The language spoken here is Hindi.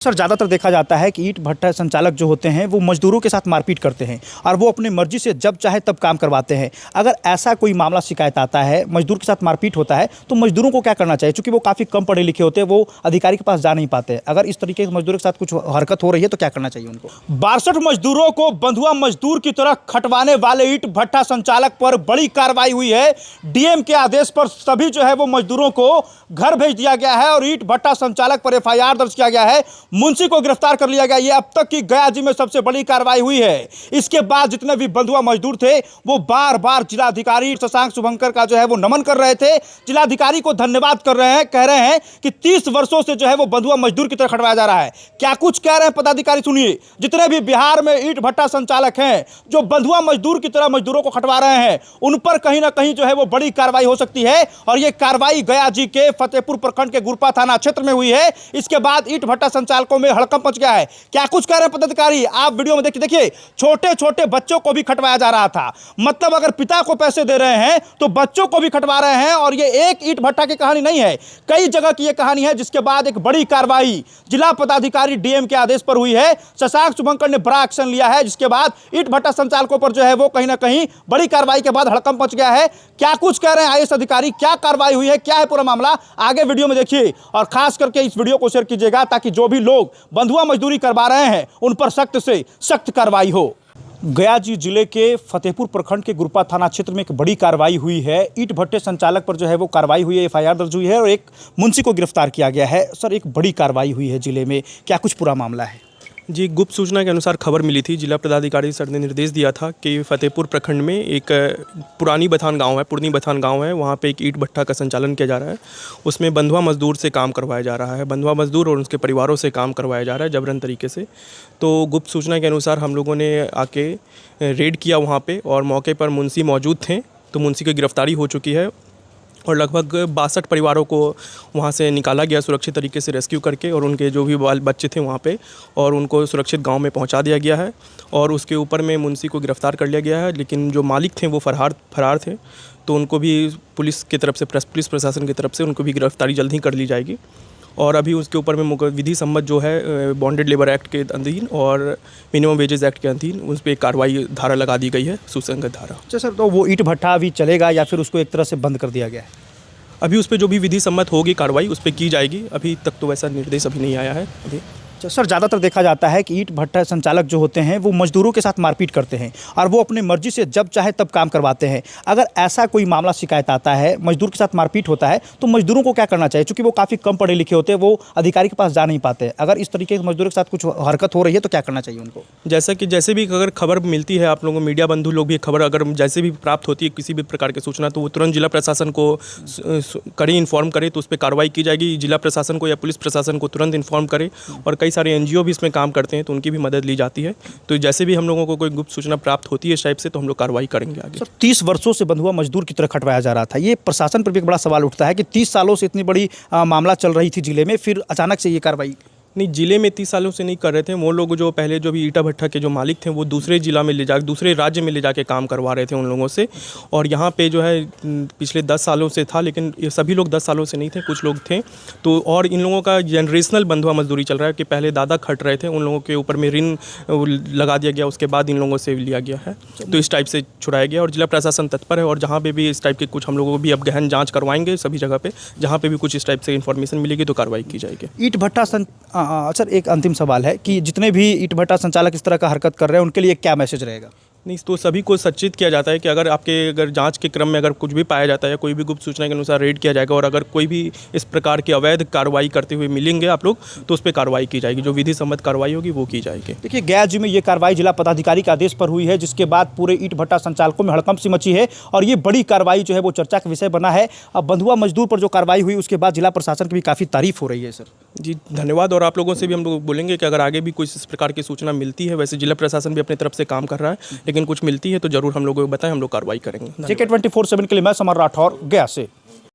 सर ज़्यादातर देखा जाता है कि ईंट भट्टा संचालक जो होते हैं वो मजदूरों के साथ मारपीट करते हैं और वो अपनी मर्जी से जब चाहे तब काम करवाते हैं। अगर ऐसा कोई मामला शिकायत आता है, मजदूर के साथ मारपीट होता है, तो मजदूरों को क्या करना चाहिए? क्योंकि वो काफ़ी कम पढ़े लिखे होते हैं, वो अधिकारी के पास जा नहीं पाते। अगर इस तरीके से मजदूरों के साथ कुछ हरकत हो रही है तो क्या करना चाहिए उनको? 62 मजदूरों को बंधुआ मजदूर की तरह खटवाने वाले ईंट भट्टा संचालक पर बड़ी कार्रवाई हुई है। डीएम के आदेश पर सभी जो है वो मजदूरों को घर भेज दिया गया है और ईंट भट्टा संचालक पर एफआईआर दर्ज किया गया है। मुंशी को गिरफ्तार कर लिया गया। ये अब तक की गया जी में सबसे बड़ी कार्रवाई हुई है। इसके बाद जितने भी बंधुआ मजदूर थे वो बार बार जिलाधिकारी शशांक शुभंकर का जो है वो नमन कर रहे थे, जिलाधिकारी को धन्यवाद कर रहे हैं, कह रहे हैं कि 30 वर्षों से जो है वो बंधुआ मजदूर की तरह खटवाया जा रहा है। क्या कुछ कह रहे हैं पदाधिकारी, सुनिए। जितने भी बिहार में ईंट भट्टा संचालक हैं जो बंधुआ मजदूर की तरह मजदूरों को खटवा रहे हैं, उन पर कहीं ना कहीं जो है वो बड़ी कार्रवाई हो सकती है। और ये कार्रवाई गया जी के फतेहपुर प्रखंड के गुरपा थाना क्षेत्र में हुई है। इसके बाद ईंट भट्टा संचालकों में हड़कंप मच गया है। क्या कुछ कह रहे हैं पदाधिकारी, आप वीडियो में देखिए। छोटे छोटे बच्चों को भी खटवाया जा रहा था। मतलब अगर पिता को पैसे दे रहे हैं तो बच्चों को भी खटवा रहे हैं। और ये एक ईंट भट्टा की कहानी नहीं है, कई जगह की ये कहानी है। जिसके बाद एक बड़ी कार्रवाई जिला पदाधिकारी डीएम के आदेश पर हुई है। शशांक शुभंकर ने बड़ा एक्शन लिया है, जिसके बाद ईंट भट्टा संचालकों पर जो है वो कहीं ना कहीं बड़ी कार्रवाई के बाद हड़कंप मच गया है। क्या कुछ कह रहे हैं आईएएस अधिकारी, क्या कार्रवाई हुई है, क्या है पूरा मामला, आगे वीडियो में देखिए। और खास करके इस वीडियो को शेयर कीजिएगा ताकि जो भी लोग बंधुआ मजदूरी करवा रहे हैं उन पर सख्त से सख्त कार्रवाई हो। गया जी जिले के फतेहपुर प्रखंड के गुरपा थाना क्षेत्र में एक बड़ी कार्रवाई हुई है। ईंट भट्टे संचालक पर जो है वो कार्रवाई हुई है, एफआईआर दर्ज हुई है और एक मुंशी को गिरफ्तार किया गया है। सर, एक बड़ी कार्रवाई हुई है जिले में, क्या कुछ पूरा मामला है? जी, गुप्त सूचना के अनुसार खबर मिली थी। जिला पदाधिकारी सर ने निर्देश दिया था कि फतेहपुर प्रखंड में एक पुरानी बथान गांव है, पुरनी बथान गांव है, वहां पे एक ईंट भट्टा का संचालन किया जा रहा है। उसमें बंधुआ मजदूर से काम करवाया जा रहा है, बंधुआ मजदूर और उसके परिवारों से काम करवाया जा रहा है जबरन तरीके से। तो गुप्त सूचना के अनुसार हम लोगों ने आके रेड किया वहाँ पर और मौके पर मुंशी मौजूद थे। तो मुंशी की गिरफ्तारी हो चुकी है और लगभग 62 परिवारों को वहाँ से निकाला गया सुरक्षित तरीके से रेस्क्यू करके, और उनके जो भी बाल बच्चे थे वहाँ पे, और उनको सुरक्षित गांव में पहुँचा दिया गया है। और उसके ऊपर में मुंशी को गिरफ्तार कर लिया गया है, लेकिन जो मालिक थे वो फरार थे। तो उनको भी पुलिस की तरफ से, पुलिस प्रशासन की तरफ से उनको भी गिरफ्तारी जल्द ही कर ली जाएगी। और अभी उसके ऊपर में विधि सम्मत जो है बॉन्डेड लेबर एक्ट के अधीन और मिनिमम वेजेस एक्ट के अधीन उस पर कार्रवाई धारा लगा दी गई है, सुसंगत धारा। अच्छा सर, तो वो ईंट भट्टा अभी चलेगा या फिर उसको एक तरह से बंद कर दिया गया है? अभी उस पर जो भी विधि सम्मत होगी कार्रवाई उस पर की जाएगी। अभी तक तो वैसा निर्देश अभी नहीं आया है अभी। सर, ज़्यादातर देखा जाता है कि ईंट भट्टा संचालक जो होते हैं वो मजदूरों के साथ मारपीट करते हैं और वो अपनी मर्जी से जब चाहे तब काम करवाते हैं। अगर ऐसा कोई मामला शिकायत आता है, मजदूर के साथ मारपीट होता है, तो मजदूरों को क्या करना चाहिए? क्योंकि वो काफ़ी कम पढ़े लिखे होते हैं, वो अधिकारी के पास जा नहीं पाते। अगर इस तरीके से मजदूरों के साथ कुछ हरकत हो रही है तो क्या करना चाहिए उनको? जैसे भी अगर खबर मिलती है, आप लोगों मीडिया बंधु लोग भी खबर अगर जैसे भी प्राप्त होती है किसी भी प्रकार की सूचना, तो वो तुरंत जिला प्रशासन को करें, इन्फॉर्म करें, तो उस पर कार्रवाई की जाएगी। जिला प्रशासन को या पुलिस प्रशासन को तुरंत इन्फॉर्म करें। और कई सारे एनजीओ भी काम करते हैं तो उनकी भी मदद ली जाती है। तो जैसे भी हम लोगों को कोई गुप्त सूचना प्राप्त होती है इस टाइप से, तो हम लोग कार्रवाई करेंगे आगे। 30 वर्षों से बंधुआ मजदूर की तरह खटवाया जा रहा था। ये प्रशासन पर भी एक बड़ा सवाल उठता है कि 30 सालों से इतनी बड़ी मामला चल रही थी जिले में, फिर अचानक से ये कार्रवाई। नहीं, जिले में 30 सालों से नहीं कर रहे थे वो लोग। जो पहले जो भी ईंटा भट्टा के जो मालिक थे वो दूसरे जिला में दूसरे राज्य में ले जाके काम करवा रहे थे उन लोगों से। और यहाँ पे जो है पिछले 10 सालों से था, लेकिन ये सभी लोग 10 सालों से नहीं थे, कुछ लोग थे। तो और इन लोगों का जनरेशनल बंधुआ मजदूरी चल रहा है कि पहले दादा खट रहे थे, उन लोगों के ऊपर में ऋण लगा दिया गया, उसके बाद इन लोगों से लिया गया है। तो इस टाइप से छुड़ाया गया और जिला प्रशासन तत्पर है। और जहाँ पे भी इस टाइप के कुछ हम लोगों को भी अब गहन जाँच करवाएंगे सभी जगह पर, जहाँ पे भी कुछ इस टाइप से इन्फॉर्मेशन मिलेगी तो कार्रवाई की जाएगी। ईंट भट्टा सर, एक अंतिम सवाल है कि जितने भी ईंट भट्टा संचालक इस तरह का हरकत कर रहे हैं उनके लिए क्या मैसेज रहेगा? नहीं, तो सभी को सचेत किया जाता है कि अगर जांच के क्रम में अगर कुछ भी पाया जाता है, कोई भी गुप्त सूचना के अनुसार रेड किया जाएगा। और अगर कोई भी इस प्रकार की अवैध कार्रवाई करते हुए मिलेंगे आप लोग, तो उस पर कार्रवाई की जाएगी। जो विधि सम्मत कार्रवाई होगी वो की जाएगी। देखिए, गया जी में ये कार्रवाई जिला पदाधिकारी के आदेश पर हुई है, जिसके बाद पूरे ईंट भट्टा संचालकों में हड़कंप सी मची है। और ये बड़ी कार्रवाई जो है वो चर्चा का विषय बना है। अब बंधुआ मजदूर पर जो कार्रवाई हुई उसके बाद जिला प्रशासन की भी काफ़ी तारीफ हो रही है। सर जी, धन्यवाद। और आप लोगों से भी हम लोग बोलेंगे कि अगर आगे भी कुछ इस प्रकार की सूचना मिलती है, वैसे जिला प्रशासन भी अपनी तरफ से काम कर रहा है, लेकिन कुछ मिलती है तो जरूर हम लोगों को बताएं, हम लोग कार्रवाई करेंगे। JK 24/7 के लिए मैं समर राठौर, गया से।